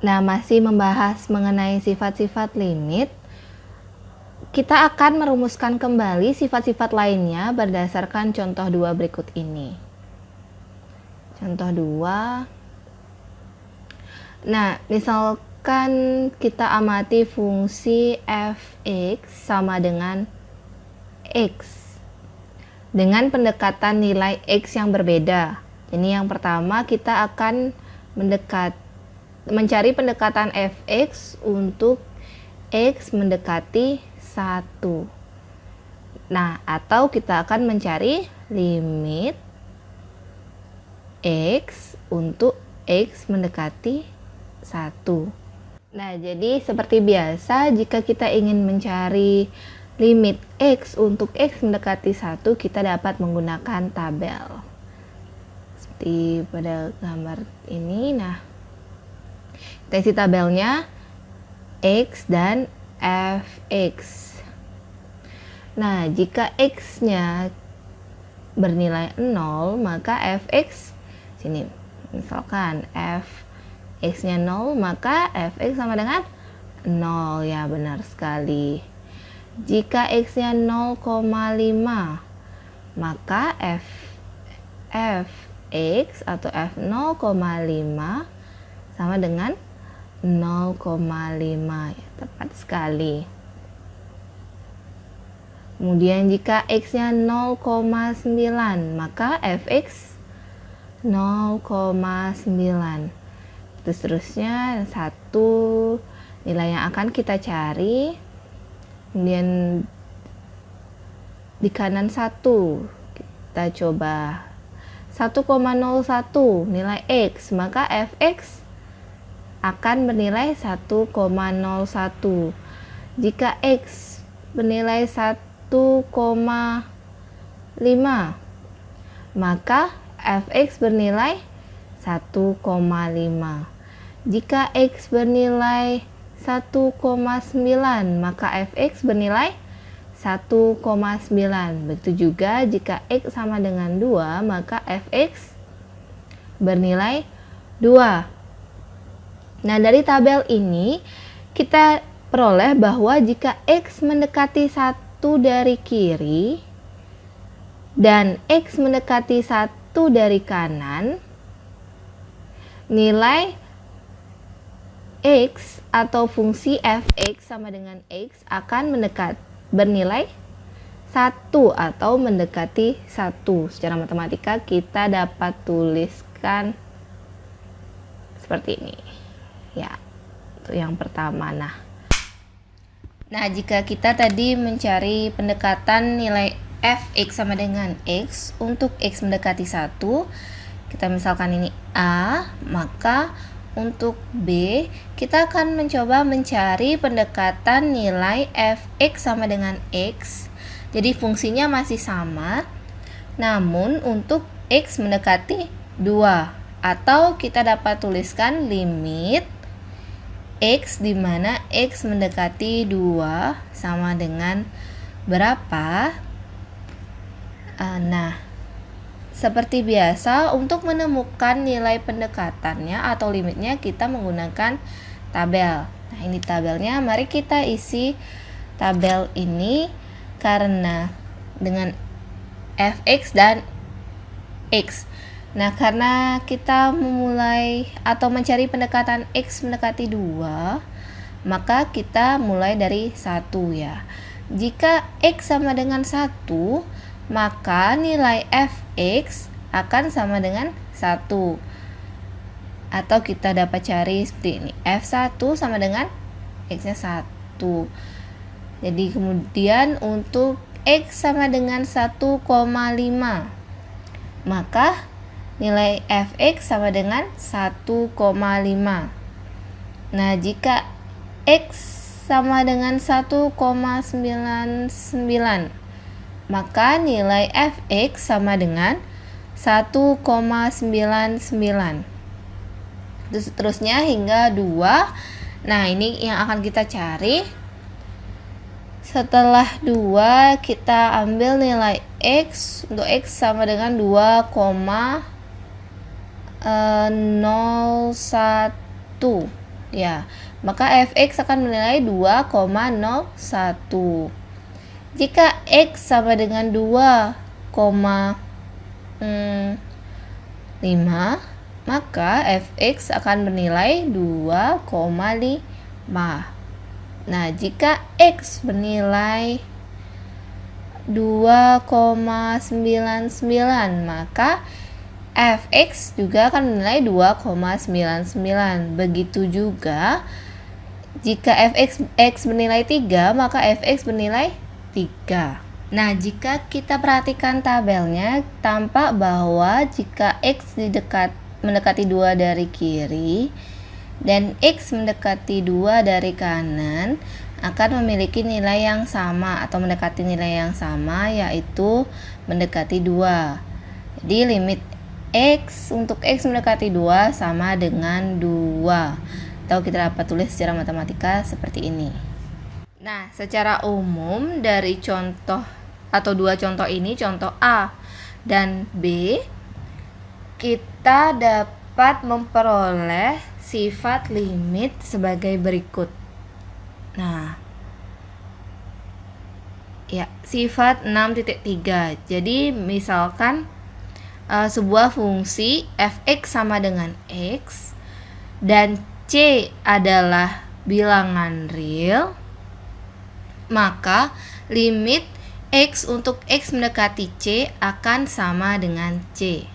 Nah, masih membahas mengenai sifat-sifat limit, kita akan merumuskan kembali sifat-sifat lainnya berdasarkan contoh 2 berikut ini. Contoh 2. Nah, misalkan kita amati fungsi f(x) sama dengan x dengan pendekatan nilai x yang berbeda. Ini yang pertama, kita akan mencari pendekatan f(x) untuk x mendekati 1. Nah, atau kita akan mencari limit x untuk x mendekati 1. Nah, jadi seperti biasa, jika kita ingin mencari limit x untuk x mendekati 1, kita dapat menggunakan tabel. Seperti pada gambar ini. Nah, kita isi tabelnya x dan fx. Nah, jika x-nya bernilai 0, maka fx sini. Misalkan fx-nya 0, maka fx sama dengan 0. Ya, benar sekali. Jika x-nya 0,5, maka fx atau f 0,5 sama dengan 0,5. Ya, tepat sekali. Kemudian jika x-nya 0,9, maka fx 0,9. Terus terusnya satu nilai yang akan kita cari. Kemudian di kanan 1 kita coba 1,01 nilai x, maka fx akan bernilai 1,01. Jika x bernilai 1,5, maka fx bernilai 1,5. Jika x bernilai 1,9, maka fx bernilai 1,9. Begitu juga jika x sama dengan 2, maka fx bernilai 2. Nah, dari tabel ini kita peroleh bahwa jika x mendekati 1 dari kiri dan x mendekati 1 dari kanan, nilai x atau fungsi fx sama dengan x akan bernilai 1 atau mendekati 1. Secara matematika kita dapat tuliskan seperti ini. Ya, itu yang pertama. Nah, jika kita tadi mencari pendekatan nilai fx sama dengan x untuk x mendekati 1, kita misalkan ini A, maka untuk B kita akan mencoba mencari pendekatan nilai fx sama dengan x. Jadi fungsinya masih sama, namun untuk x mendekati 2, atau kita dapat tuliskan limit x di mana x mendekati 2 sama dengan berapa? Nah, seperti biasa, untuk menemukan nilai pendekatannya atau limitnya kita menggunakan tabel. Nah, ini tabelnya. Mari kita isi tabel ini karena dengan fx dan x. Nah, karena kita memulai atau mencari pendekatan x mendekati 2, maka kita mulai dari 1 ya. Jika x sama dengan 1, maka nilai fx akan sama dengan 1. Atau kita dapat cari seperti ini. F1 sama dengan x-nya 1. Jadi kemudian untuk x sama dengan 1,5, maka nilai fx sama dengan 1,5. Nah, jika x sama dengan 1,99, maka nilai fx sama dengan 1,99. Terus seterusnya hingga 2. Nah, ini yang akan kita cari. Setelah 2, kita ambil nilai x. Untuk x sama dengan 2,01. Ya, maka fx akan bernilai 2,01. Jika x sama dengan 2,5, maka fx akan bernilai 2,5. Nah, jika x bernilai 2,99, maka fx juga akan bernilai 2,99. Begitu juga jika x bernilai 3, maka fx bernilai 3. Nah, jika kita perhatikan tabelnya, tampak bahwa jika x mendekati 2 dari kiri dan x mendekati 2 dari kanan, akan memiliki nilai yang sama atau mendekati nilai yang sama, yaitu mendekati 2. Jadi limit x untuk x mendekati 2 sama dengan 2. Atau kita dapat tulis secara matematika seperti ini. Nah, secara umum dari contoh atau dua contoh ini, contoh A dan B, kita dapat memperoleh sifat limit sebagai berikut. Nah, ya, sifat 6.3. Jadi misalkan sebuah fungsi fx sama dengan x dan c adalah bilangan real, maka limit x untuk x mendekati c akan sama dengan c.